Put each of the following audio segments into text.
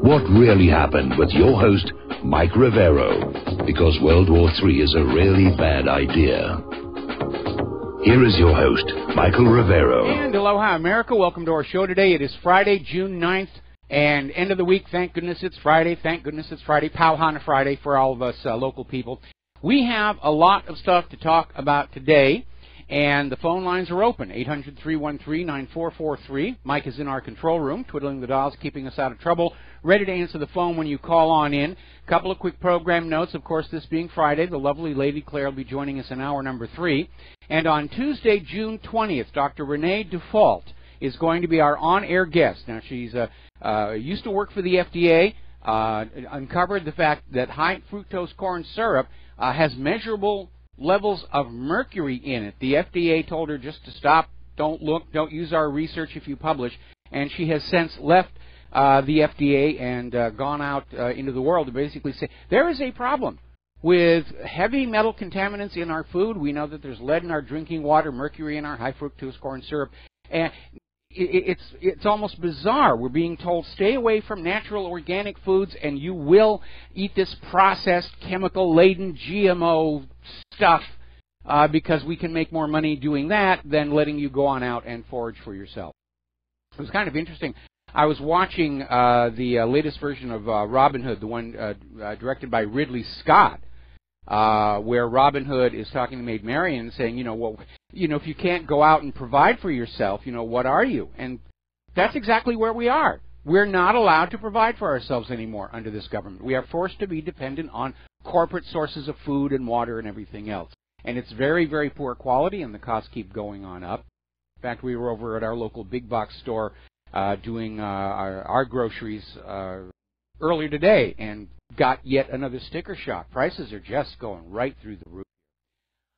what really happened with your host, Mike Rivero, because World War III is a really bad idea. Here is your host, Michael Rivero. And aloha, America. Welcome to our show today. It is Friday, June 9th, and end of the week. Thank goodness it's Friday. Thank goodness it's Friday. Pauhana Friday for all of us local people. We have a lot of stuff to talk about today, and the phone lines are open, 800-313-9443. Mike is in our control room, twiddling the dials, keeping us out of trouble, ready to answer the phone when you call on in. A couple of quick program notes. Of course, this being Friday, the lovely Lady Claire will be joining us in hour number 3. And on Tuesday, June 20th, Dr. Renee Dufault is going to be our on-air guest. Now, she's used to work for the FDA, uncovered the fact that high fructose corn syrup has measurable levels of mercury in it. The FDA told her just to stop, don't look, don't use our research if you publish, and she has since left the FDA and gone out into the world to basically say there is a problem with heavy metal contaminants in our food. We know that there's lead in our drinking water, mercury in our high fructose corn syrup, and it's almost bizarre. We're being told stay away from natural organic foods and you will eat this processed, chemical-laden GMO stuff because we can make more money doing that than letting you go on out and forage for yourself. It was kind of interesting. I was watching the latest version of Robin Hood, the one directed by Ridley Scott, where Robin Hood is talking to Maid Marian and saying, if you can't go out and provide for yourself, what are you? And that's exactly where we are. We're not allowed to provide for ourselves anymore under this government. We are forced to be dependent on corporate sources of food and water and everything else. And it's very, very poor quality, and the costs keep going on up. In fact, we were over at our local big box store doing our groceries earlier today and got yet another sticker shock. Prices are just going right through the roof.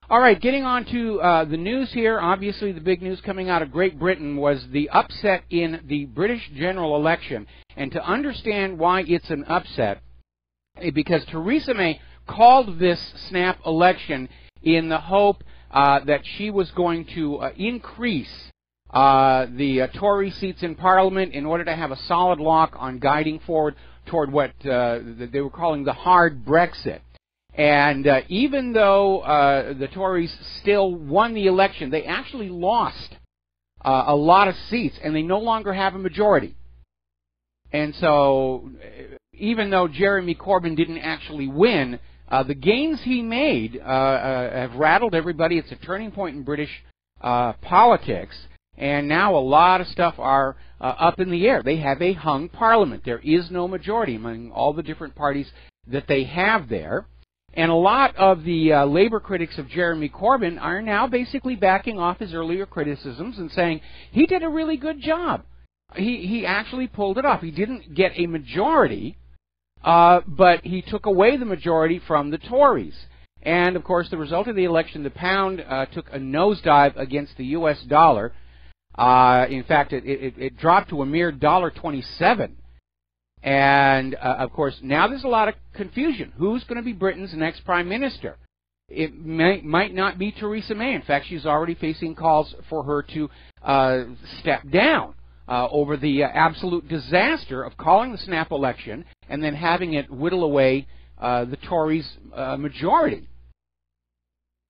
All right, getting on to the news here. Obviously, the big news coming out of Great Britain was the upset in the British general election. And to understand why it's an upset, because Theresa May called this snap election in the hope that she was going to increase the Tory seats in Parliament in order to have a solid lock on guiding forward toward what they were calling the hard Brexit. And even though the Tories still won the election, they actually lost a lot of seats, and they no longer have a majority. And so even though Jeremy Corbyn didn't actually win, the gains he made have rattled everybody. It's a turning point in British politics. And now a lot of stuff are up in the air. They have a hung parliament. There is no majority among all the different parties that they have there. And a lot of the labor critics of Jeremy Corbyn are now basically backing off his earlier criticisms and saying he did a really good job. He actually pulled it off. He didn't get a majority, but he took away the majority from the Tories. And, of course, the result of the election, the pound took a nosedive against the U.S. dollar. In fact, it dropped to a mere $1.27. And, of course, now there's a lot of confusion. Who's going to be Britain's next prime minister? It might not be Theresa May. In fact, she's already facing calls for her to step down over the absolute disaster of calling the snap election and then having it whittle away the Tories' majority.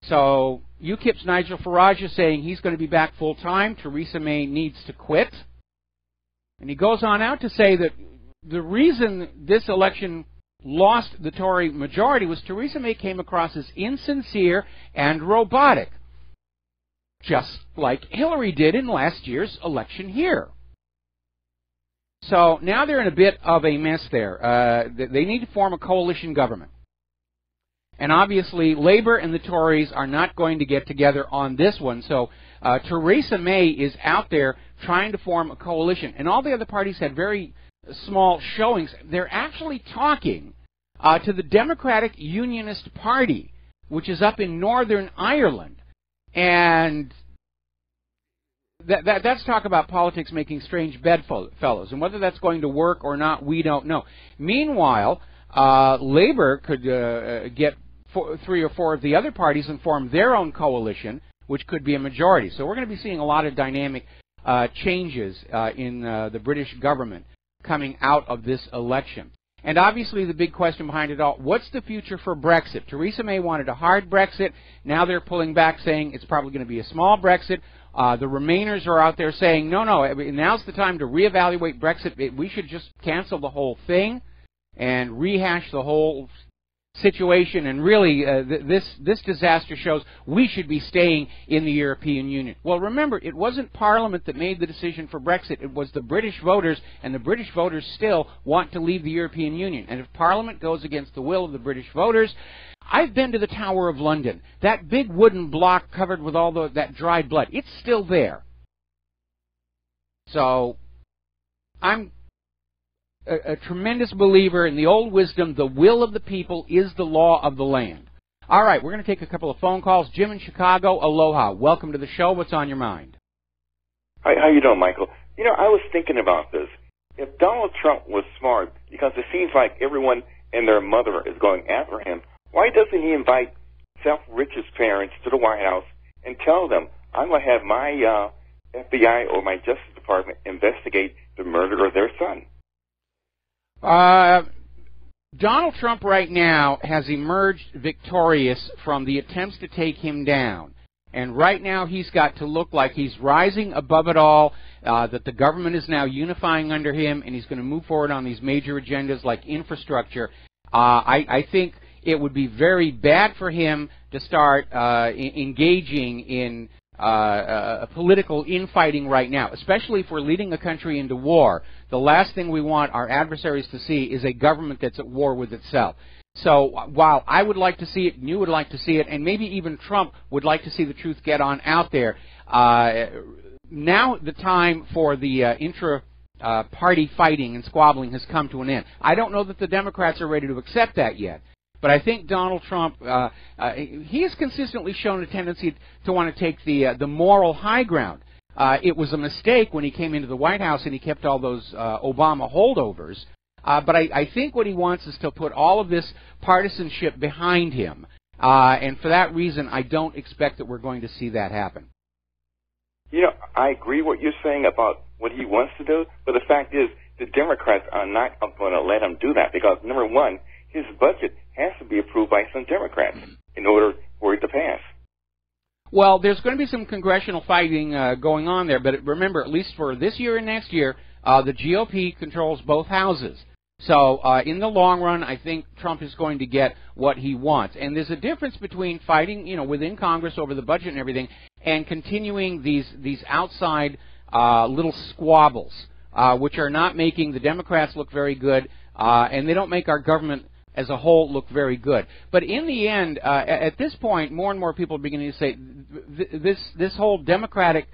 So UKIP's Nigel Farage is saying he's going to be back full-time. Theresa May needs to quit. And he goes on out to say that the reason this election lost the Tory majority was Theresa May came across as insincere and robotic, just like Hillary did in last year's election here. So now they're in a bit of a mess there. They need to form a coalition government. And obviously, Labour and the Tories are not going to get together on this one. So Theresa May is out there trying to form a coalition. And all the other parties had very small showings. They're actually talking to the Democratic Unionist Party, which is up in Northern Ireland. And that's talk about politics making strange bedfellows. And whether that's going to work or not, we don't know. Meanwhile, Labour could get 3 or 4 of the other parties and form their own coalition, which could be a majority. So we're going to be seeing a lot of dynamic changes in the British government coming out of this election. And obviously the big question behind it all, what's the future for Brexit? Theresa May wanted a hard Brexit. Now they're pulling back, saying it's probably going to be a small Brexit. The Remainers are out there saying, no, now's the time to reevaluate Brexit. We should just cancel the whole thing and rehash the whole situation, and really this disaster shows we should be staying in the European Union. Well, remember, it wasn't Parliament that made the decision for Brexit. It was the British voters, and the British voters still want to leave the European Union. And if Parliament goes against the will of the British voters, I've been to the Tower of London. That big wooden block covered with all that dried blood, it's still there. So I'm a tremendous believer in the old wisdom, the will of the people is the law of the land. All right, we're going to take a couple of phone calls. Jim in Chicago, aloha. Welcome to the show. What's on your mind? Hi, how you doing, Michael? You know, I was thinking about this. If Donald Trump was smart, because it seems like everyone and their mother is going after him, why doesn't he invite Self-Rich's parents to the White House and tell them, I'm going to have my FBI or my Justice Department investigate the murder of their son? Donald Trump right now has emerged victorious from the attempts to take him down. And right now he's got to look like he's rising above it all, that the government is now unifying under him, and he's going to move forward on these major agendas like infrastructure. I think it would be very bad for him to start engaging in political infighting right now, especially if we're leading a country into war. The last thing we want our adversaries to see is a government that's at war with itself. So while I would like to see it, and you would like to see it, and maybe even Trump would like to see the truth get on out there, now the time for the intra-party fighting and squabbling has come to an end. I don't know that the Democrats are ready to accept that yet. But I think Donald Trump, he has consistently shown a tendency to want to take the moral high ground. It was a mistake when he came into the White House and he kept all those Obama holdovers. But I think what he wants is to put all of this partisanship behind him. And for that reason, I don't expect that we're going to see that happen. You know, I agree what you're saying about what he wants to do, but the fact is the Democrats are not going to let him do that because, number one, his budget has to be approved by some Democrats in order for it to pass. Well, there's going to be some congressional fighting going on there, but remember, at least for this year and next year, the GOP controls both houses. So in the long run, I think Trump is going to get what he wants. And there's a difference between fighting, within Congress over the budget and everything, and continuing these outside little squabbles, which are not making the Democrats look very good, and they don't make our government as a whole look very good. But in the end, at this point, more and more people are beginning to say this whole Democratic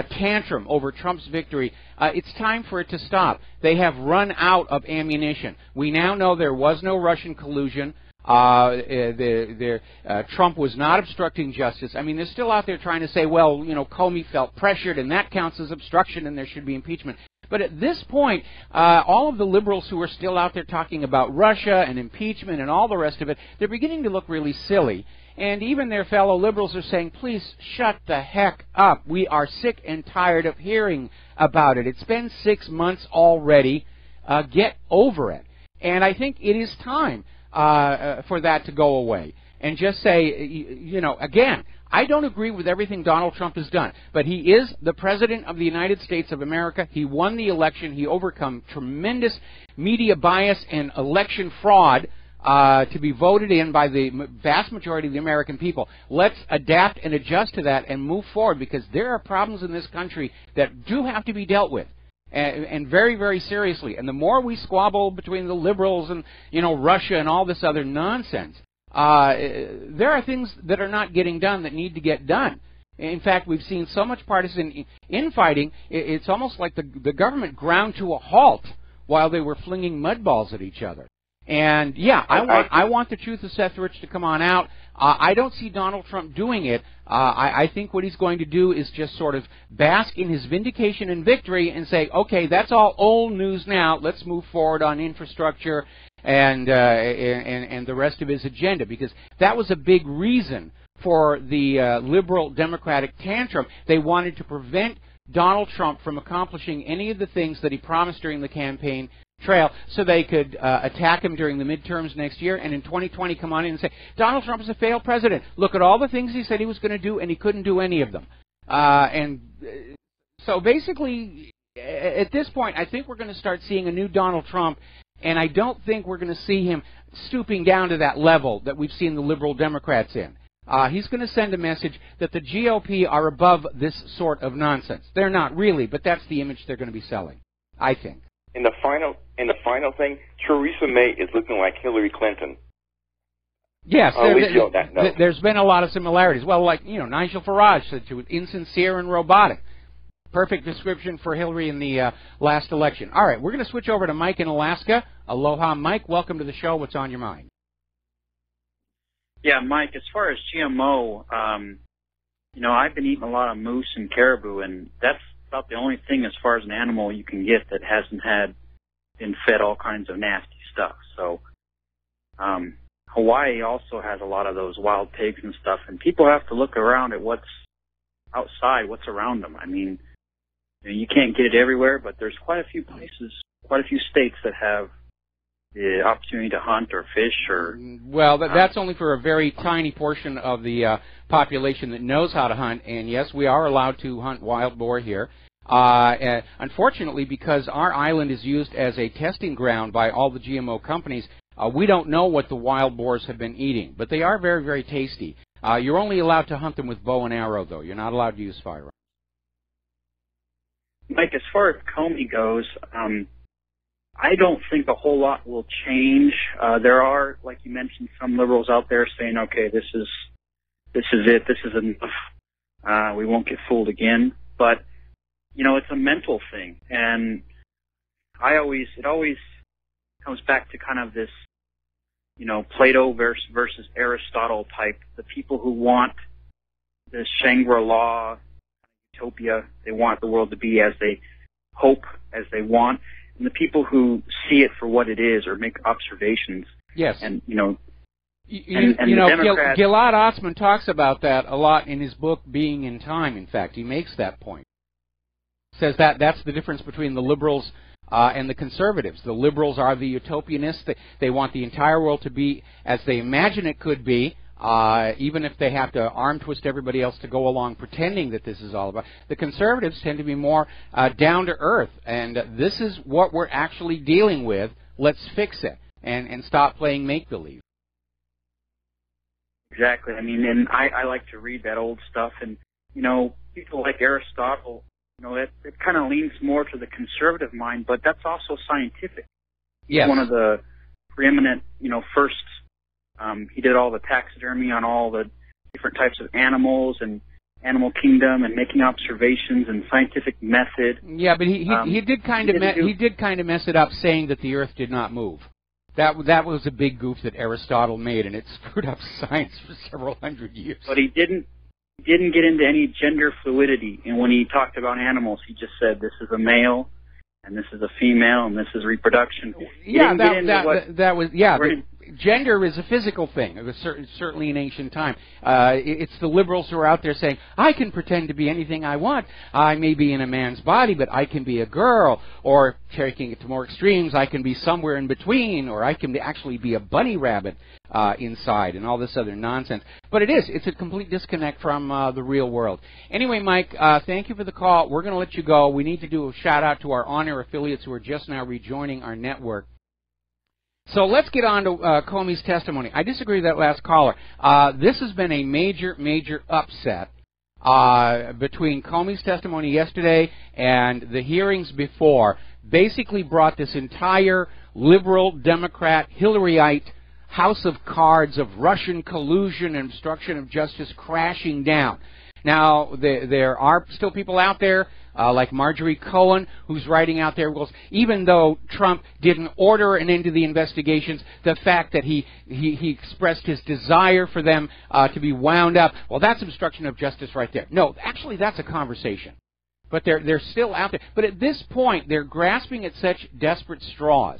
tantrum over Trump's victory, it's time for it to stop. They have run out of ammunition. We now know there was no Russian collusion. Trump was not obstructing justice. I mean, they're still out there trying to say, well, Comey felt pressured and that counts as obstruction and there should be impeachment. But at this point, all of the liberals who are still out there talking about Russia and impeachment and all the rest of it, they're beginning to look really silly. And even their fellow liberals are saying, please shut the heck up. We are sick and tired of hearing about it. It's been 6 months already. Get over it. And I think it is time for that to go away. And just say, again, I don't agree with everything Donald Trump has done, but he is the President of the United States of America. He won the election. He overcome tremendous media bias and election fraud to be voted in by the vast majority of the American people. Let's adapt and adjust to that and move forward, because there are problems in this country that do have to be dealt with. And very, very seriously. And the more we squabble between the liberals and, Russia and all this other nonsense, there are things that are not getting done that need to get done. In fact, we've seen so much partisan infighting, it's almost like the government ground to a halt while they were flinging mud balls at each other. And, yeah, I want the truth of Seth Rich to come on out. I don't see Donald Trump doing it. I think what he's going to do is just sort of bask in his vindication and victory and say, okay, that's all old news now. Let's move forward on infrastructure and the rest of his agenda, because that was a big reason for the liberal Democratic tantrum. They wanted to prevent Donald Trump from accomplishing any of the things that he promised during the campaign trail so they could attack him during the midterms next year and in 2020 come on in and say, Donald Trump is a failed president. Look at all the things he said he was going to do, and he couldn't do any of them. So basically, at this point, I think we're going to start seeing a new Donald Trump, and I don't think we're going to see him stooping down to that level that we've seen the liberal Democrats in. He's going to send a message that the GOP are above this sort of nonsense. They're not really, but that's the image they're going to be selling, I think. In the final thing, Theresa May is looking like Hillary Clinton. Yes, that there's been a lot of similarities. Well, like, Nigel Farage said she was insincere and robotic. Perfect description for Hillary in the last election. All right, we're going to switch over to Mike in Alaska. Aloha, Mike. Welcome to the show. What's on your mind? Yeah, Mike, as far as GMO, I've been eating a lot of moose and caribou, and that's about the only thing as far as an animal you can get that hasn't been fed all kinds of nasty stuff. So Hawaii also has a lot of those wild pigs and stuff, and people have to look around at what's outside, what's around them. I mean, you can't get it everywhere, but there's quite a few places, quite a few states that have the opportunity to hunt or fish or... Well, that's only for a very tiny portion of the population that knows how to hunt, and yes, we are allowed to hunt wild boar here. Unfortunately, because our island is used as a testing ground by all the GMO companies, we don't know what the wild boars have been eating, but they are very, very tasty. You're only allowed to hunt them with bow and arrow, though. You're not allowed to use firearms. Mike, as far as Comey goes, I don't think a whole lot will change. There are, like you mentioned, some liberals out there saying, okay, this is it, this is enough, we won't get fooled again. But, it's a mental thing. And it always comes back to kind of this, Plato versus Aristotle type, the people who want the Shangri-La utopia, they want the world to be as they hope, as they want, and the people who see it for what it is or make observations. Yes. And, Gilad Otzman talks about that a lot in his book, Being in Time, in fact. He makes that point. Says that's the difference between the liberals and the conservatives. The liberals are the utopianists. They want the entire world to be as they imagine it could be, even if they have to arm twist everybody else to go along pretending that this is all about. The conservatives tend to be more down to earth, and this is what we're actually dealing with. Let's fix it and stop playing make-believe. Exactly. I mean, and I like to read that old stuff, and, people like Aristotle, it kind of leans more to the conservative mind, but that's also scientific. Yes. One of the preeminent, first, he did all the taxidermy on all the different types of animals and animal kingdom and making observations and scientific method. Yeah, but he did kind of mess it up saying that the Earth did not move. That was a big goof that Aristotle made, and it screwed up science for several hundred years. But he didn't get into any gender fluidity, and when he talked about animals, he just said this is a male, and this is a female, and this is reproduction. Gender is a physical thing. It was certainly in ancient time. It's the liberals who are out there saying, I can pretend to be anything I want. I may be in a man's body, but I can be a girl. Or, taking it to more extremes, I can be somewhere in between, or I can actually be a bunny rabbit inside, and all this other nonsense. But it's a complete disconnect from the real world. Anyway, Mike, thank you for the call. We're going to let you go. We need to do a shout-out to our on-air affiliates who are just now rejoining our network. So let's get on to Comey's testimony. I disagree with that last caller. This has been a major, major upset between Comey's testimony yesterday and the hearings before. Basically brought this entire liberal, Democrat, Hillaryite house of cards of Russian collusion and obstruction of justice crashing down. Now, there are still people out there like Marjorie Cohen, who's writing out there, goes, even though Trump didn't order an end to the investigations, the fact that he expressed his desire for them to be wound up, well, that's obstruction of justice right there. No, actually, that's a conversation. But they're still out there. But at this point, they're grasping at such desperate straws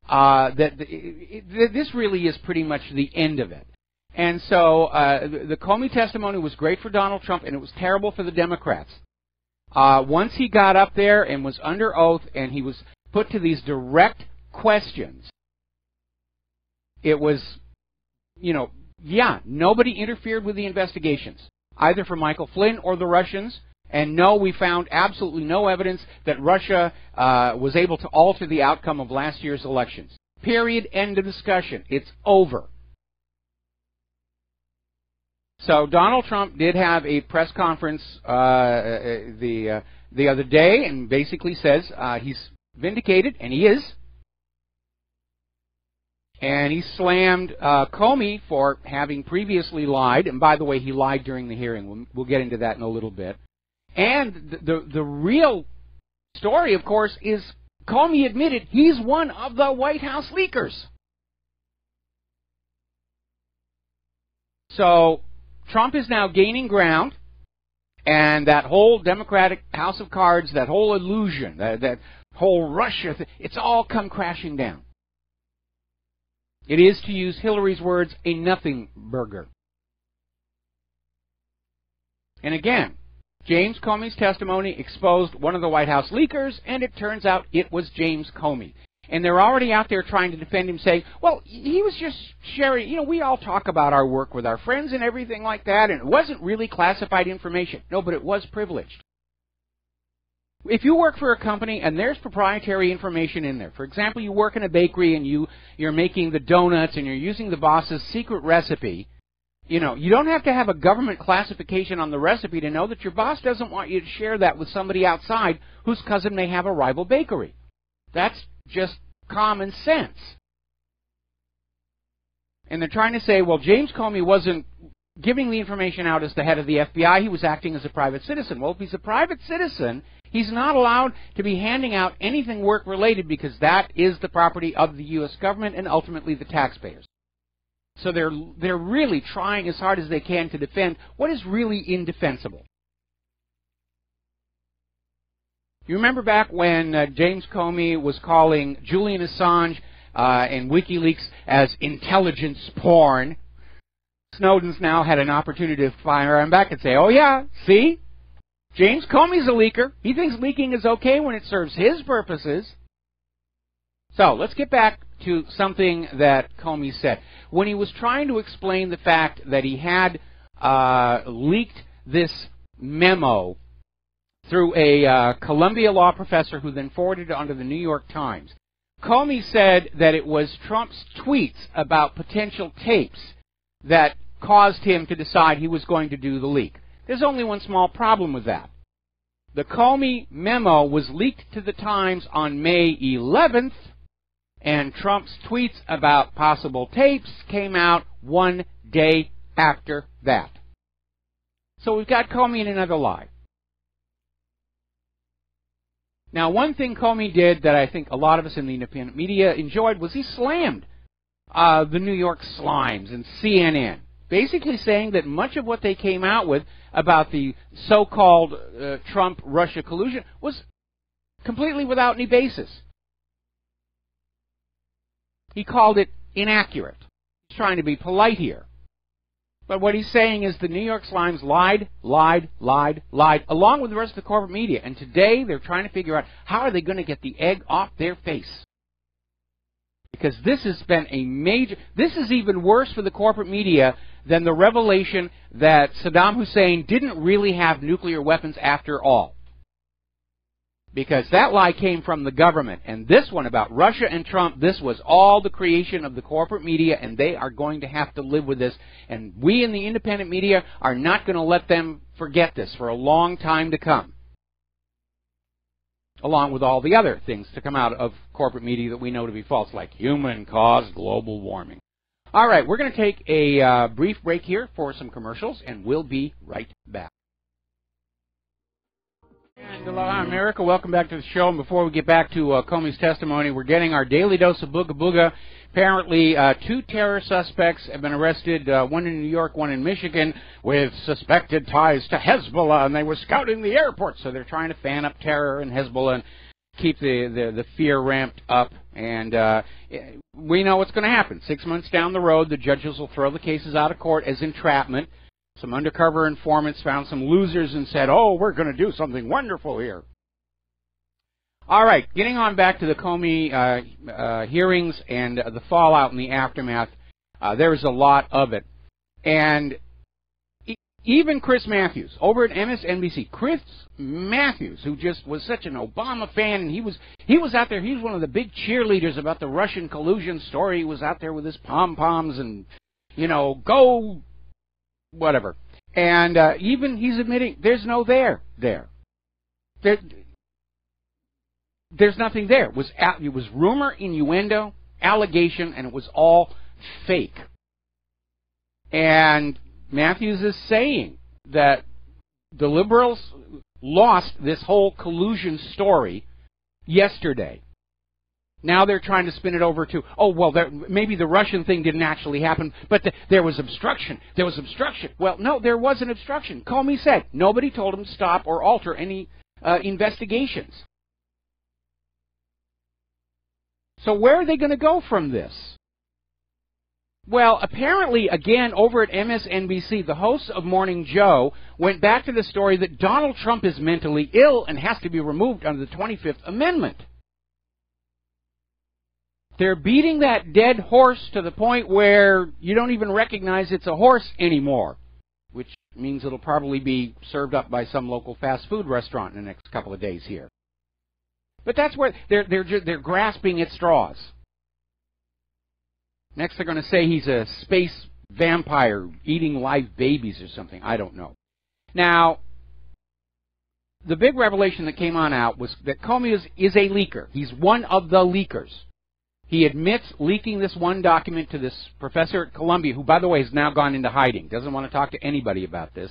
that this really is pretty much the end of it. And so the Comey testimony was great for Donald Trump, and it was terrible for the Democrats. once he got up there and was under oath and he was put to these direct questions, it was, nobody interfered with the investigations, either for Michael Flynn or the Russians. And no, we found absolutely no evidence that Russia was able to alter the outcome of last year's elections. Period. End of discussion. It's over. So Donald Trump did have a press conference the other day and basically says he's vindicated, and he is. And he slammed Comey for having previously lied. And by the way, he lied during the hearing. We'll get into that in a little bit. And the real story, of course, is Comey admitted he's one of the White House leakers. So Trump is now gaining ground, and that whole Democratic House of Cards, that whole illusion, that whole Russia, it's all come crashing down. It is, to use Hillary's words, a nothing burger. And again, James Comey's testimony exposed one of the White House leakers, and it turns out it was James Comey. And they're already out there trying to defend him, saying, well, he was just sharing, we all talk about our work with our friends and everything like that, and it wasn't really classified information. No, but it was privileged. If you work for a company and there's proprietary information in there, for example, you work in a bakery and you're making the donuts and you're using the boss's secret recipe, you don't have to have a government classification on the recipe to know that your boss doesn't want you to share that with somebody outside whose cousin may have a rival bakery. That's just common sense. And they're trying to say, well, James Comey wasn't giving the information out as the head of the FBI. He was acting as a private citizen. Well, if he's a private citizen, he's not allowed to be handing out anything work-related because that is the property of the U.S. government and ultimately the taxpayers. So they're really trying as hard as they can to defend what is really indefensible. You remember back when James Comey was calling Julian Assange and WikiLeaks as intelligence porn? Snowden's now had an opportunity to fire him back and say, oh yeah, see? James Comey's a leaker. He thinks leaking is okay when it serves his purposes. So let's get back to something that Comey said. When he was trying to explain the fact that he had leaked this memo through a Columbia law professor who then forwarded it onto the New York Times, Comey said that it was Trump's tweets about potential tapes that caused him to decide he was going to do the leak. There's only one small problem with that. The Comey memo was leaked to the Times on May 11th, and Trump's tweets about possible tapes came out one day after that. So we've got Comey in another lie. Now, one thing Comey did that I think a lot of us in the independent media enjoyed was he slammed the New York Slimes and CNN, basically saying that much of what they came out with about the so-called Trump-Russia collusion was completely without any basis. He called it inaccurate. He's trying to be polite here. But what he's saying is the New York Slimes lied, along with the rest of the corporate media. And today they're trying to figure out how are they going to get the egg off their face. Because this has been a major... This is even worse for the corporate media than the revelation that Saddam Hussein didn't really have nuclear weapons after all. Because that lie came from the government. And this one about Russia and Trump, this was all the creation of the corporate media, and they are going to have to live with this. And we in the independent media are not going to let them forget this for a long time to come. Along with all the other things to come out of corporate media that we know to be false, like human-caused global warming. All right, we're going to take a brief break here for some commercials, and we'll be right back. And aloha, America. Welcome back to the show. And before we get back to Comey's testimony, we're getting our daily dose of Booga Booga. Apparently, 2 terror suspects have been arrested, one in New York, one in Michigan, with suspected ties to Hezbollah, and they were scouting the airport. So they're trying to fan up terror in Hezbollah and keep the fear ramped up. And we know what's going to happen. 6 months down the road, the judges will throw the cases out of court as entrapment. Some undercover informants found some losers and said, oh, we're going to do something wonderful here. All right, getting on back to the Comey hearings and the fallout and the aftermath, there's a lot of it. And even Chris Matthews, over at MSNBC, Chris Matthews, who just was such an Obama fan, and he was out there, he was one of the big cheerleaders about the Russian collusion story. He was out there with his pom-poms and, you know, go, whatever. And even he's admitting there's no there. There's nothing there. It was rumor, innuendo, allegation, and it was all fake. And Matthews is saying that the liberals lost this whole collusion story yesterday. Now they're trying to spin it over to, oh, well, maybe the Russian thing didn't actually happen, but there was obstruction. There was obstruction. Well, no, there wasn't obstruction. Comey said nobody told him to stop or alter any investigations. So where are they going to go from this? Well, apparently, again, over at MSNBC, the hosts of Morning Joe went back to the story that Donald Trump is mentally ill and has to be removed under the 25th Amendment. They're beating that dead horse to the point where you don't even recognize it's a horse anymore, which means it'll probably be served up by some local fast food restaurant in the next couple of days here. But that's where they're grasping at straws. Next, they're going to say he's a space vampire eating live babies or something. I don't know. Now, the big revelation that came on out was that Comey is a leaker. He's one of the leakers. He admits leaking this one document to this professor at Columbia, who, by the way, has now gone into hiding, doesn't want to talk to anybody about this,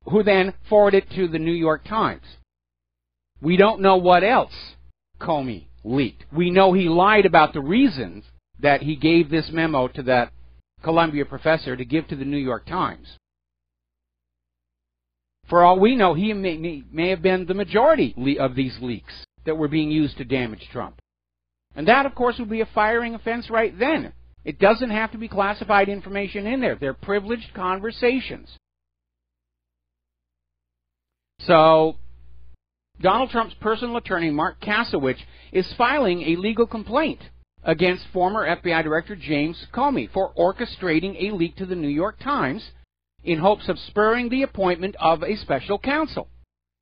who then forwarded it to the New York Times. We don't know what else Comey leaked. We know he lied about the reasons that he gave this memo to that Columbia professor to give to the New York Times. For all we know, he may have been the majority of these leaks that were being used to damage Trump. And that, of course, would be a firing offense right then. It doesn't have to be classified information in there. They're privileged conversations. So, Donald Trump's personal attorney, Mark Kasowitz, is filing a legal complaint against former FBI Director James Comey for orchestrating a leak to the New York Times in hopes of spurring the appointment of a special counsel.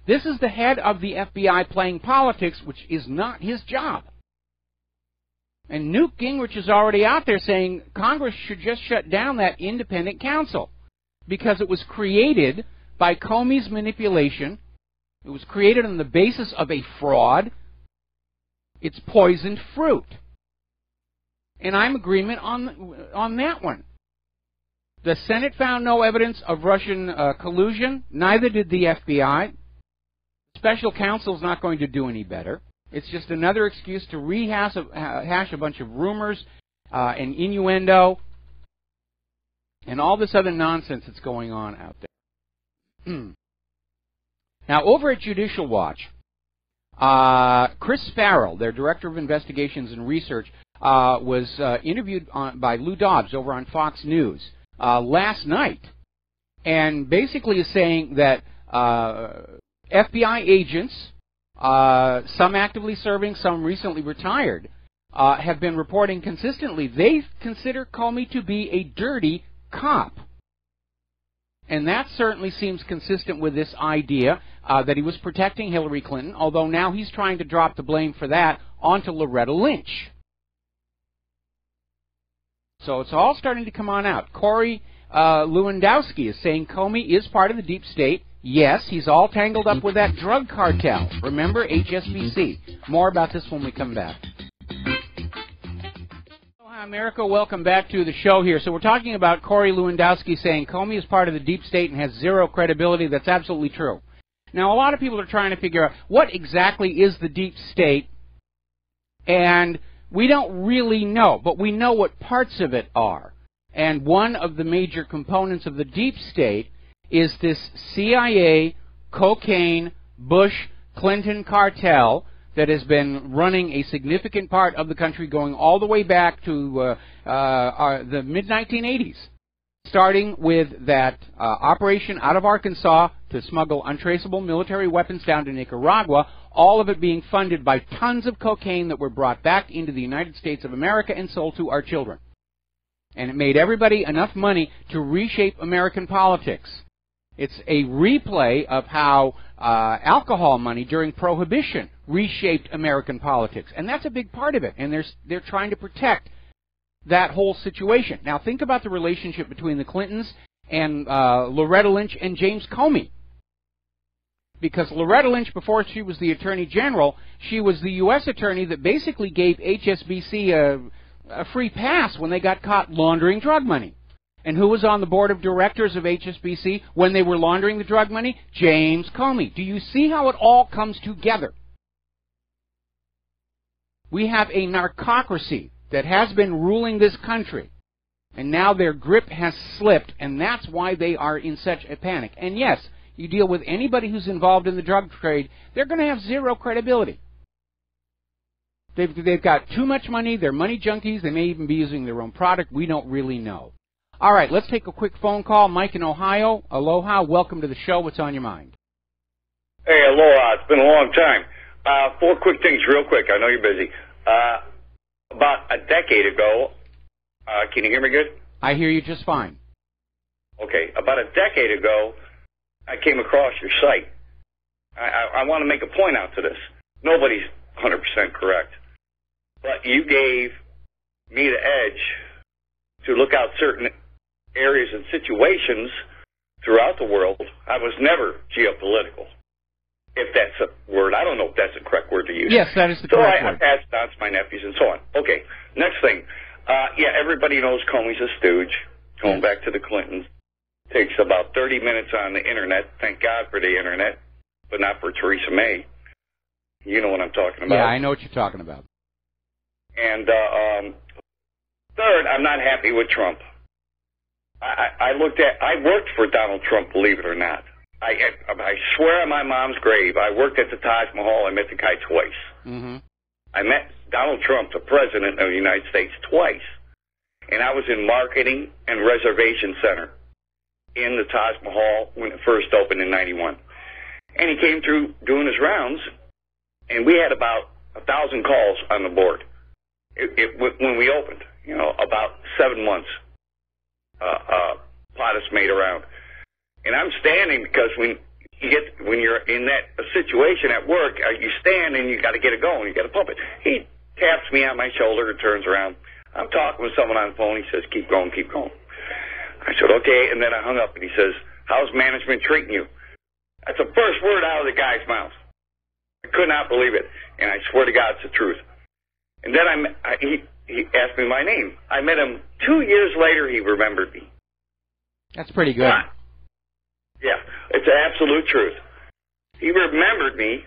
This is the head of the FBI playing politics, which is not his job. And Newt Gingrich is already out there saying Congress should just shut down that independent counsel because it was created by Comey's manipulation. It was created on the basis of a fraud. It's poisoned fruit. And I'm in agreement on that one. The Senate found no evidence of Russian collusion. Neither did the FBI. Special counsel's not going to do any better. It's just another excuse to hash a bunch of rumors and innuendo and all this other nonsense that's going on out there. Now, over at Judicial Watch, Chris Farrell, their Director of Investigations and Research, was interviewed by Lou Dobbs over on Fox News last night, and basically is saying that FBI agents, some actively serving, some recently retired, have been reporting consistently they consider Comey to be a dirty cop. And that certainly seems consistent with this idea that he was protecting Hillary Clinton, although now he's trying to drop the blame for that onto Loretta Lynch. So it's all starting to come on out. Corey Lewandowski is saying Comey is part of the deep state. Yes, he's all tangled up with that drug cartel. Remember, HSBC. More about this when we come back. Hi, America. Welcome back to the show here. So we're talking about Corey Lewandowski saying Comey is part of the deep state and has zero credibility. That's absolutely true. Now, a lot of people are trying to figure out what exactly is the deep state, and we don't really know, but we know what parts of it are. And one of the major components of the deep state is this CIA, cocaine, Bush, Clinton cartel that has been running a significant part of the country going all the way back to the mid-1980s. starting with that operation out of Arkansas to smuggle untraceable military weapons down to Nicaragua, all of it being funded by tons of cocaine that were brought back into the United States of America and sold to our children. And it made everybody enough money to reshape American politics. It's a replay of how alcohol money during Prohibition reshaped American politics. And that's a big part of it. And they're trying to protect that whole situation. Now, think about the relationship between the Clintons and Loretta Lynch and James Comey. Because Loretta Lynch, before she was the Attorney General, she was the U.S. Attorney that basically gave HSBC a free pass when they got caught laundering drug money. And who was on the board of directors of HSBC when they were laundering the drug money? James Comey. Do you see how it all comes together? We have a narcocracy that has been ruling this country, and now their grip has slipped, and that's why they are in such a panic. And yes, you deal with anybody who's involved in the drug trade, they're going to have zero credibility. They've got too much money, they're money junkies, they may even be using their own product, we don't really know. All right, let's take a quick phone call. Mike in Ohio, aloha, welcome to the show, what's on your mind? Hey, aloha, it's been a long time. 4 quick things real quick, I know you're busy. About a decade ago, can you hear me good? I hear you just fine. Okay, about a decade ago, I came across your site. I want to make a point out to this. Nobody's 100% correct. But you gave me the edge to look out certain areas and situations throughout the world. I was never geopolitical, if that's a word. I don't know if that's the correct word to use. Yes, that is the correct word. So I passed on to my nephews and so on. Okay, next thing. Yeah, everybody knows Comey's a stooge, going back to the Clintons. Takes about 30 minutes on the Internet. Thank God for the Internet, but not for Theresa May. You know what I'm talking about. Yeah, I know what you're talking about. And third, I'm not happy with Trump. I worked for Donald Trump, believe it or not. I swear on my mom's grave, I worked at the Taj Mahal. I met the guy twice. Mm-hmm. I met Donald Trump, the President of the United States, twice. And I was in Marketing and Reservation Center in the Taj Mahal when it first opened in 91. And he came through doing his rounds, and we had about 1,000 calls on the board when we opened, about 7 months. Plot is made around. And I'm standing because when you're in that situation at work, you stand and you got to get it going. You got to pump it. He taps me on my shoulder and turns around. I'm talking with someone on the phone. He says, "Keep going, keep going." I said, "Okay," and then I hung up, and he says, "How's management treating you?" That's the first word out of the guy's mouth. I could not believe it, and I swear to God, it's the truth. And then he asked me my name. I met him 2 years later. He remembered me. That's pretty good. Yeah, it's the absolute truth. He remembered me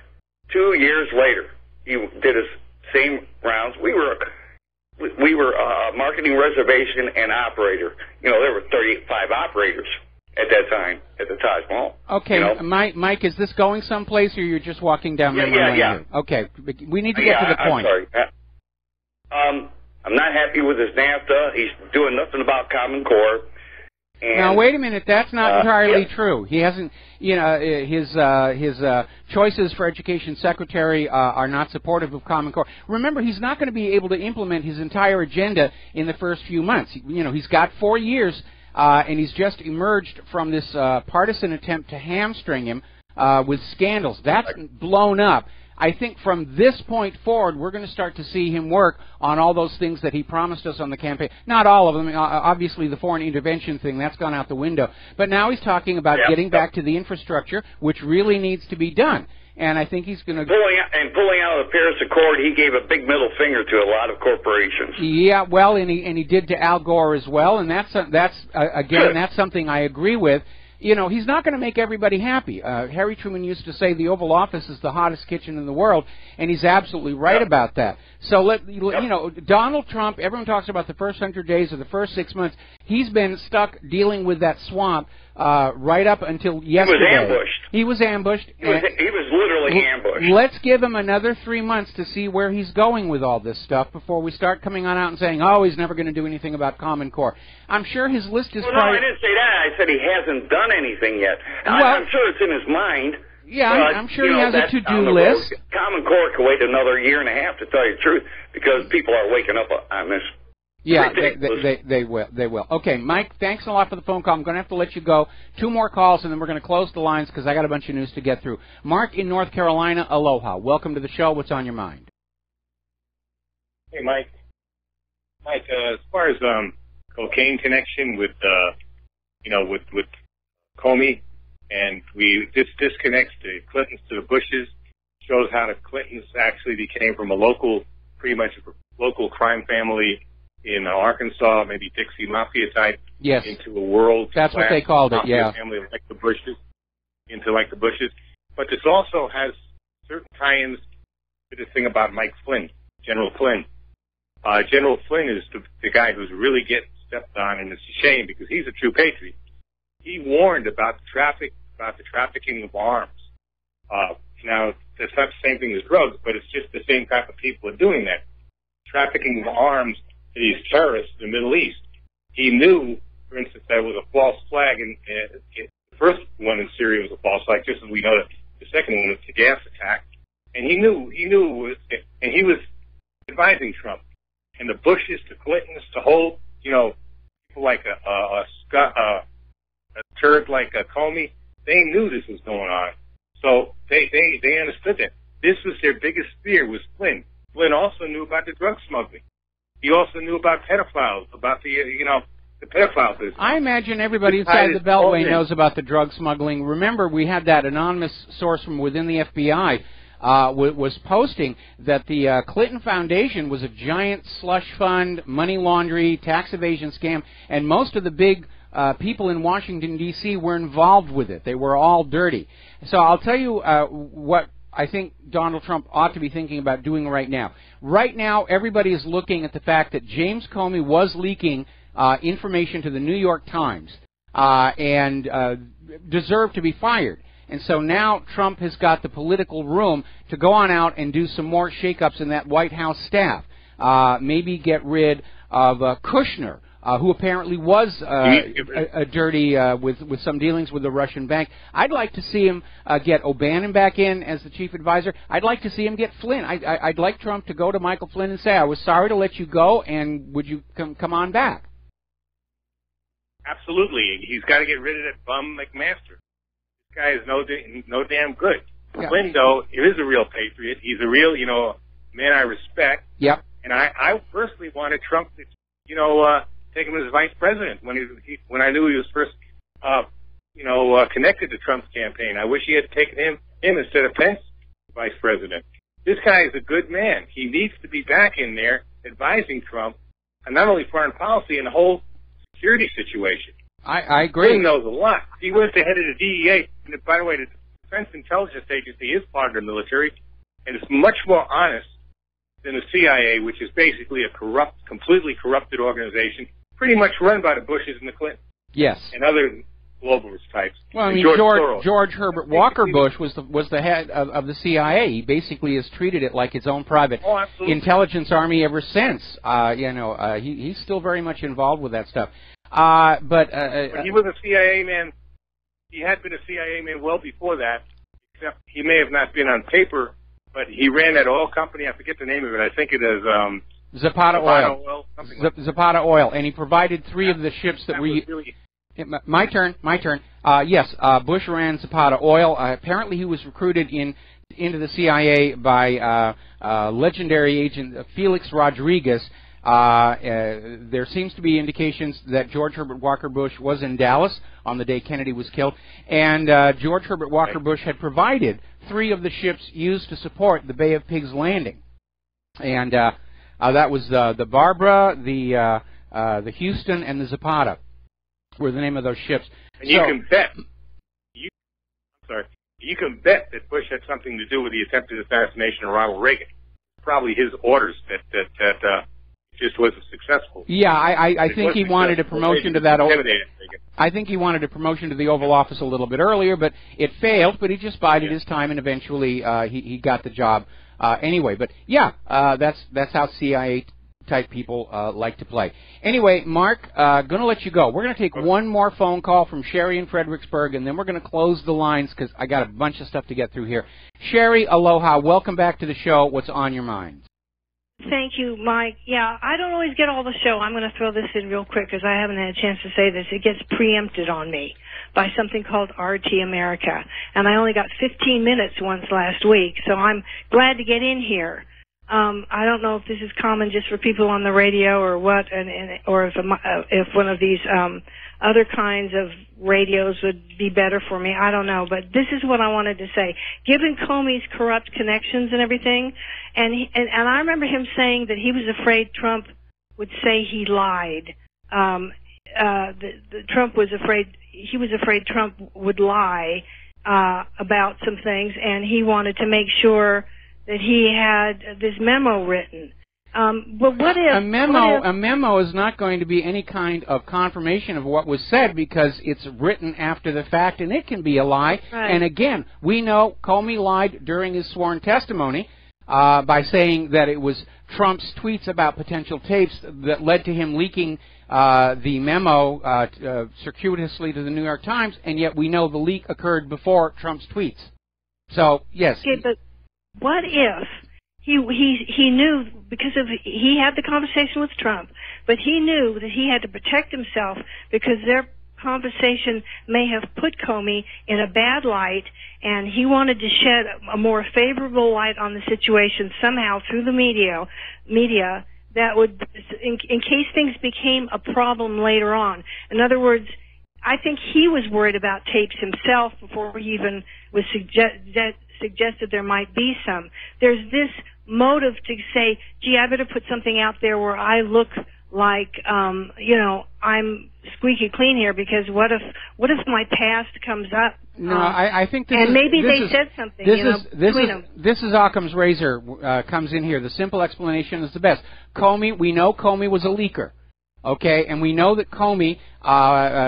2 years later. He did his same rounds. We were marketing, reservation, and operator. There were 35 operators at that time at the Taj Mahal. Okay, Mike, is this going someplace, or you're just walking down memory lane? Yeah. Okay, we need to get to the point. I'm sorry. I'm not happy with his NAFTA. He's doing nothing about Common Core. And, now, wait a minute. That's not entirely true. He hasn't, his choices for Education Secretary are not supportive of Common Core. Remember, he's not going to be able to implement his entire agenda in the first few months. He's got 4 years, and he's just emerged from this partisan attempt to hamstring him with scandals. That's blown up. I think from this point forward, we're going to start to see him work on all those things that he promised us on the campaign. Not all of them. Obviously, the foreign intervention thing, that's gone out the window. But now he's talking about getting back to the infrastructure, which really needs to be done. And I think he's going to... Pulling out of the Paris Accord, he gave a big middle finger to a lot of corporations. Yeah, well, and he did to Al Gore as well. And that's something I agree with. He's not going to make everybody happy. Harry Truman used to say the Oval Office is the hottest kitchen in the world, and he's absolutely right about that. So, Donald Trump, everyone talks about the first 100 days or the first 6 months. He's been stuck dealing with that swamp right up until yesterday. He was ambushed. He was ambushed. He was literally ambushed. Let's give him another 3 months to see where he's going with all this stuff before we start coming on out and saying, oh, he's never going to do anything about Common Core. I'm sure his list is no, I didn't say that. I said he hasn't done anything yet. Well, I'm sure it's in his mind. Yeah, I'm sure he has a to-do list. Common Core could wait another year and a half, to tell you the truth, because people are waking up on this. Yeah, they will. They will. Okay, Mike, thanks a lot for the phone call. I'm going to have to let you go. 2 more calls, and then we're going to close the lines because I got a bunch of news to get through. Mark in North Carolina, aloha. Welcome to the show. What's on your mind? Hey, Mike. Mike, as far as cocaine connection with Comey, and this disconnects the Clintons to the Bushes, shows how the Clintons actually became from pretty much a local crime family in Arkansas, maybe Dixie Mafia type, yes, into a world. That's what they called it, yeah. Family like the Bushes, like the Bushes. But this also has certain tie-ins to this thing about Mike Flynn, General Flynn. General Flynn is the guy who's really getting stepped on, and it's a shame because he's a true patriot. He warned about the trafficking of arms. Now, that's not the same thing as drugs, but it's just the same type of people are doing that. Trafficking of arms to these terrorists in the Middle East. He knew, for instance, that was a false flag, and the first one in Syria was a false flag, just as we know that the second one was the gas attack. And he knew and he was advising Trump. And the Bushes, the Clintons, the whole, people like a turd like Comey, they knew this was going on. So they understood that. This was their biggest fear, was Flynn. Flynn also knew about the drug smuggling. He also knew about pedophiles, about the pedophile business. I imagine everybody inside the Beltway knows about the drug smuggling. Remember, we had that anonymous source from within the FBI was posting that the Clinton Foundation was a giant slush fund, money laundry, tax evasion scam, and most of the big people in Washington, D.C. were involved with it. They were all dirty. So I'll tell you what I think Donald Trump ought to be thinking about doing right now. Right now, everybody is looking at the fact that James Comey was leaking information to the New York Times and deserved to be fired. And so now Trump has got the political room to go on out and do some more shakeups in that White House staff. Maybe get rid of Kushner, who apparently was a dirty with some dealings with the Russian bank. I'd like to see him get O'Bannon back in as the chief advisor. I'd like to see him get Flynn. I'd like Trump to go to Michael Flynn and say, I was sorry to let you go, and would you come on back? Absolutely. He's got to get rid of that bum McMaster. This guy is no damn good. Yeah. Flynn, though, is a real patriot. He's a real, man I respect. Yep. And I personally wanted Trump to, take him as vice president when I knew he was first, connected to Trump's campaign. I wish he had taken him instead of Pence vice president. This guy is a good man. He needs to be back in there advising Trump on not only foreign policy and the whole security situation. I agree. He knows a lot. He was the head of the DEA. And by the way, the Defense Intelligence Agency is part of the military, and it's much more honest than the CIA, which is basically a completely corrupted organization, pretty much run by the Bushes and the Clintons. Yes. And other globalist types. Well, I mean, George Herbert Walker Bush was the head of the CIA. He basically has treated it like his own private intelligence army ever since. He's still very much involved with that stuff. But he was a CIA man. He had been a CIA man well before that, except he may have not been on paper, but he ran that oil company. I forget the name of it. I think it is Zapata Oil. Zapata Oil, and he provided 3 of the ships that we. My turn. Yes, Bush ran Zapata Oil. Apparently, he was recruited into the CIA by legendary agent Felix Rodriguez. There seems to be indications that George Herbert Walker Bush was in Dallas on the day Kennedy was killed, and George Herbert Walker Bush had provided 3 of the ships used to support the Bay of Pigs landing, and that was the Barbara, the Houston, and the Zapata were the name of those ships. And you can bet. You can bet that Bush had something to do with the attempted assassination of Ronald Reagan. Probably his orders that just wasn't successful. Yeah, I think he wanted a promotion to that. I think he wanted a promotion to the Oval Office a little bit earlier, but it failed. But he just bided his time, and eventually he got the job anyway. But yeah, that's how CIA type people like to play. Anyway, Mark, going to let you go. We're going to take one more phone call from Sherry in Fredericksburg, and then we're going to close the lines because I got a bunch of stuff to get through here. Sherry, aloha. Welcome back to the show. What's on your mind? Thank you, Mike. Yeah, I don't always get all the show. I'm going to throw this in real quick because I haven't had a chance to say this. It gets preempted on me by something called RT America, and I only got 15 minutes once last week, so I'm glad to get in here. I don't know if this is common just for people on the radio or what, or if one of these other kinds of radios would be better for me. I don't know, but this is what I wanted to say. Given Comey's corrupt connections and everything, and I remember him saying that he was afraid Trump would say he lied. Trump was afraid. He was afraid Trump would lie about some things, and he wanted to make sure that he had this memo written. But what if... A memo is not going to be any kind of confirmation of what was said because it's written after the fact, and it can be a lie. Right. And again, we know Comey lied during his sworn testimony by saying that it was Trump's tweets about potential tapes that led to him leaking the memo circuitously to the New York Times, and yet we know the leak occurred before Trump's tweets. So, yes. Okay, but what if he knew, because he had the conversation with Trump, but he knew that he had to protect himself because their conversation may have put Comey in a bad light, and he wanted to shed a more favorable light on the situation somehow through the media that would, in case things became a problem later on. In other words, I think he was worried about tapes himself before he even was suggested there might be some. There's this motive to say, gee, I better put something out there where I look like, I'm squeaky clean here, because what if my past comes up? No, I think this and is, maybe this they is, said something. This is Occam's razor comes in here. The simple explanation is the best. We know Comey was a leaker. Okay, and we know that Comey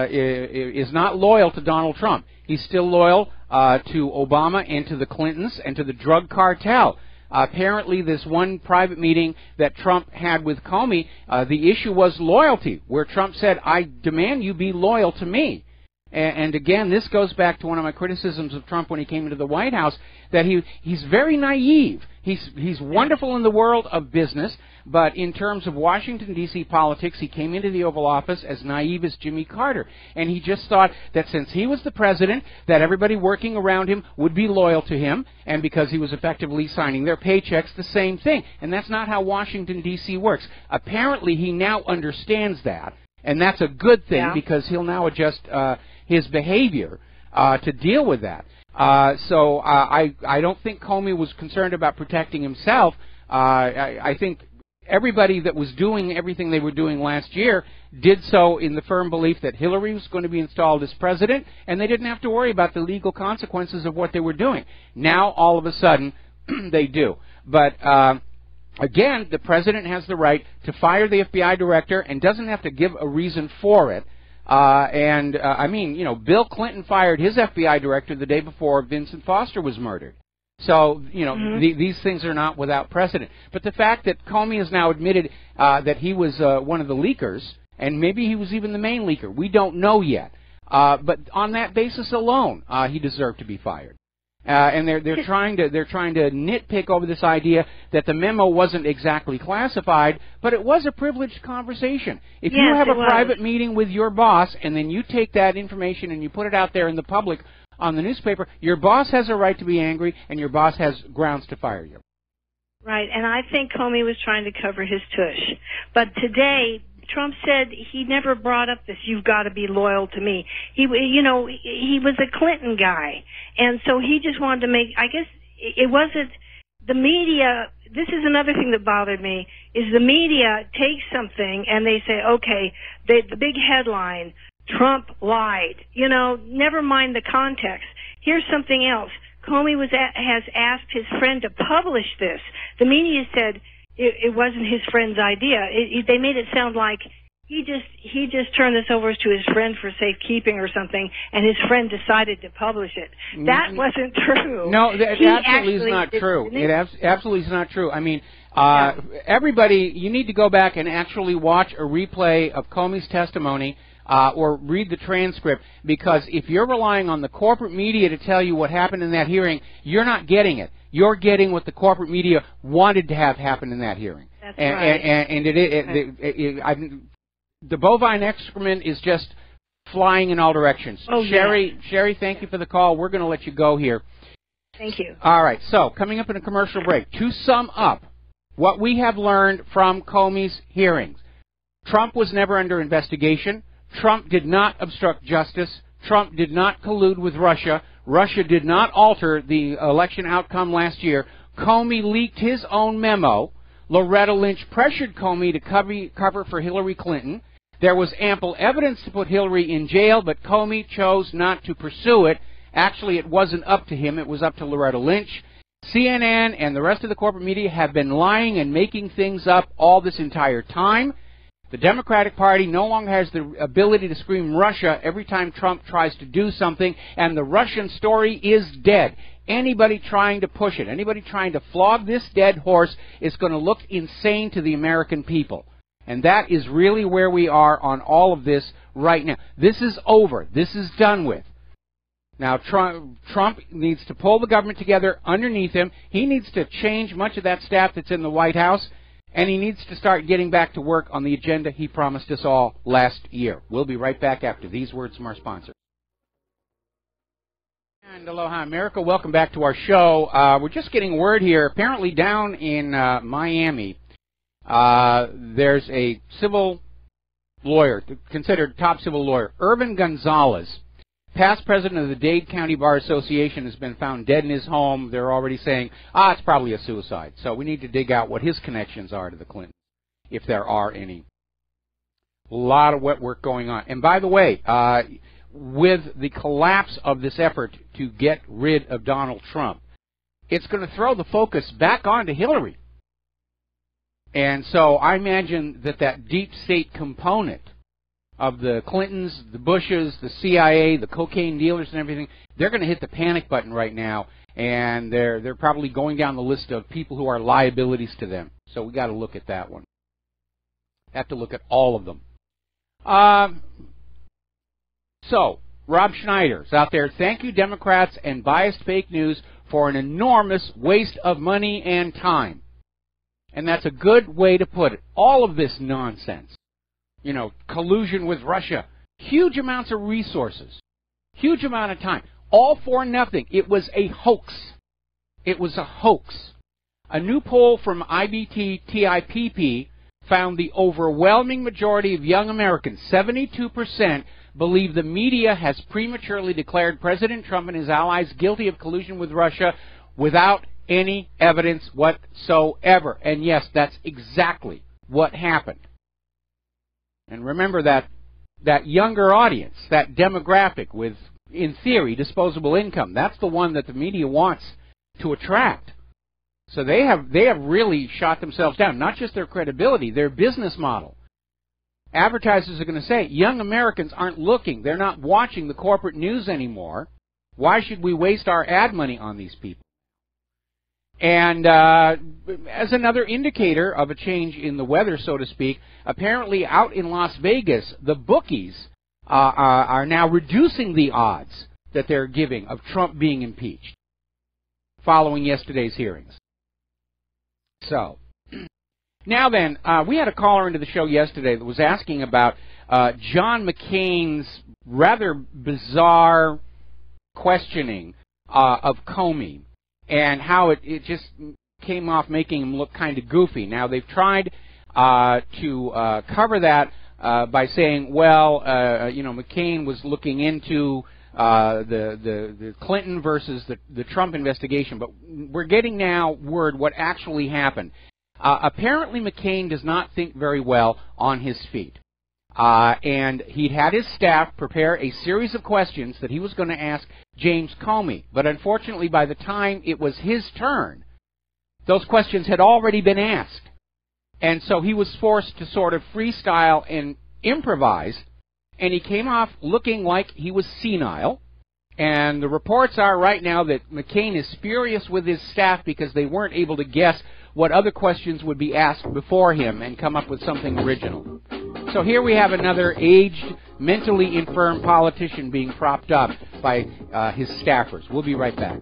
is not loyal to Donald Trump. He's still loyal to Obama and to the Clintons and to the drug cartel. Apparently, this one private meeting that Trump had with Comey, the issue was loyalty, where Trump said, I demand you be loyal to me. And again, this goes back to one of my criticisms of Trump when he came into the White House, that he's very naive. He's wonderful in the world of business, but in terms of Washington, D.C. politics, he came into the Oval Office as naive as Jimmy Carter. And he just thought that since he was the president, that everybody working around him would be loyal to him, and because he was effectively signing their paychecks, the same thing. And that's not how Washington, D.C. works. Apparently, he now understands that, and that's a good thing, because he'll now adjust his behavior to deal with that. So I don't think Comey was concerned about protecting himself. I think everybody that was doing everything they were doing last year did so in the firm belief that Hillary was going to be installed as president, and they didn't have to worry about the legal consequences of what they were doing. Now, all of a sudden, they do. But again, the president has the right to fire the FBI director and doesn't have to give a reason for it. I mean, Bill Clinton fired his FBI director the day before Vincent Foster was murdered. So, these things are not without precedent. But the fact that Comey has now admitted that he was one of the leakers, and maybe he was even the main leaker, we don't know yet. But on that basis alone, he deserved to be fired. And they're trying to nitpick over this idea that the memo wasn't exactly classified, but it was a privileged conversation. If you have a private meeting with your boss and then you take that information and you put it out there in the public on the newspaper, your boss has a right to be angry, and your boss has grounds to fire you. Right, and I think Comey was trying to cover his tush. But today, Trump said he never brought up this, you've got to be loyal to me. He was a Clinton guy. And so he just wanted to make, I guess it wasn't, the media, this is another thing that bothered me, is the media takes something and they say, okay, the big headline, Trump lied. Never mind the context. Here's something else. Comey has asked his friend to publish this. The media said, it wasn't his friend's idea. They made it sound like he just turned this over to his friend for safekeeping or something, and his friend decided to publish it. That wasn't true. No, that absolutely is not true. It absolutely is not true. I mean, everybody, you need to go back and actually watch a replay of Comey's testimony or read the transcript, because if you're relying on the corporate media to tell you what happened in that hearing, you're not getting it. You're getting what the corporate media wanted to have happen in that hearing. That's right. And the bovine excrement is just flying in all directions. Oh, Sherry, thank you for the call. We're going to let you go here. Thank you. All right, so coming up in a commercial break, to sum up what we have learned from Comey's hearings, Trump was never under investigation. Trump did not obstruct justice. Trump did not collude with Russia. Russia did not alter the election outcome last year. Comey leaked his own memo. Loretta Lynch pressured Comey to cover for Hillary Clinton. There was ample evidence to put Hillary in jail, but Comey chose not to pursue it. Actually, it wasn't up to him. It was up to Loretta Lynch. CNN and the rest of the corporate media have been lying and making things up all this entire time. The Democratic Party no longer has the ability to scream Russia every time Trump tries to do something, and the Russian story is dead. Anybody trying to push it, anybody trying to flog this dead horse is going to look insane to the American people. And that is really where we are on all of this right now. This is over. This is done with. Now, Trump needs to pull the government together underneath him. He needs to change much of that staff that's in the White House, and he needs to start getting back to work on the agenda he promised us all last year. We'll be right back after these words from our sponsor. And aloha, America. Welcome back to our show. We're just getting word here. Apparently down in Miami, there's a civil lawyer, considered top civil lawyer, Irvin Gonzalez, past president of the Dade County Bar Association, has been found dead in his home. They're already saying, it's probably a suicide. So we need to dig out what his connections are to the Clintons, if there are any. A lot of wet work going on. And by the way, with the collapse of this effort to get rid of Donald Trump, it's going to throw the focus back onto Hillary. And so I imagine that deep state component of the Clintons, the Bushes, the CIA, the cocaine dealers and everything, they're going to hit the panic button right now, and they're probably going down the list of people who are liabilities to them. So we got to look at that one. Have to look at all of them. So, Rob Schneider's out there. Thank you, Democrats and biased fake news, for an enormous waste of money and time. And that's a good way to put it. All of this nonsense. You know, collusion with Russia. Huge amounts of resources. Huge amount of time. All for nothing. It was a hoax. It was a hoax. A new poll from IBT-TIPP found the overwhelming majority of young Americans, 72%, believe the media has prematurely declared President Trump and his allies guilty of collusion with Russia without any evidence whatsoever. And yes, that's exactly what happened. And remember that younger audience, that demographic with, in theory, disposable income, that's the one that the media wants to attract. So they have really shot themselves down, not just their credibility, their business model. Advertisers are going to say, young Americans aren't looking, they're not watching the corporate news anymore. Why should we waste our ad money on these people? And as another indicator of a change in the weather, so to speak, apparently out in Las Vegas, the bookies are now reducing the odds that they're giving of Trump being impeached following yesterday's hearings. So, now then, we had a caller into the show yesterday that was asking about John McCain's rather bizarre questioning of Comey, and how it just came off making him look kind of goofy. Now, they've tried to cover that by saying, well, McCain was looking into the Clinton versus the Trump investigation, but we're getting now word what actually happened. Apparently, McCain does not think very well on his feet. And he'd had his staff prepare a series of questions that he was going to ask James Comey. But unfortunately, by the time it was his turn, those questions had already been asked. And so he was forced to sort of freestyle and improvise, and he came off looking like he was senile. And the reports are right now that McCain is furious with his staff because they weren't able to guess what other questions would be asked before him and come up with something original. So here we have another aged, mentally infirm politician being propped up by his staffers. We'll be right back.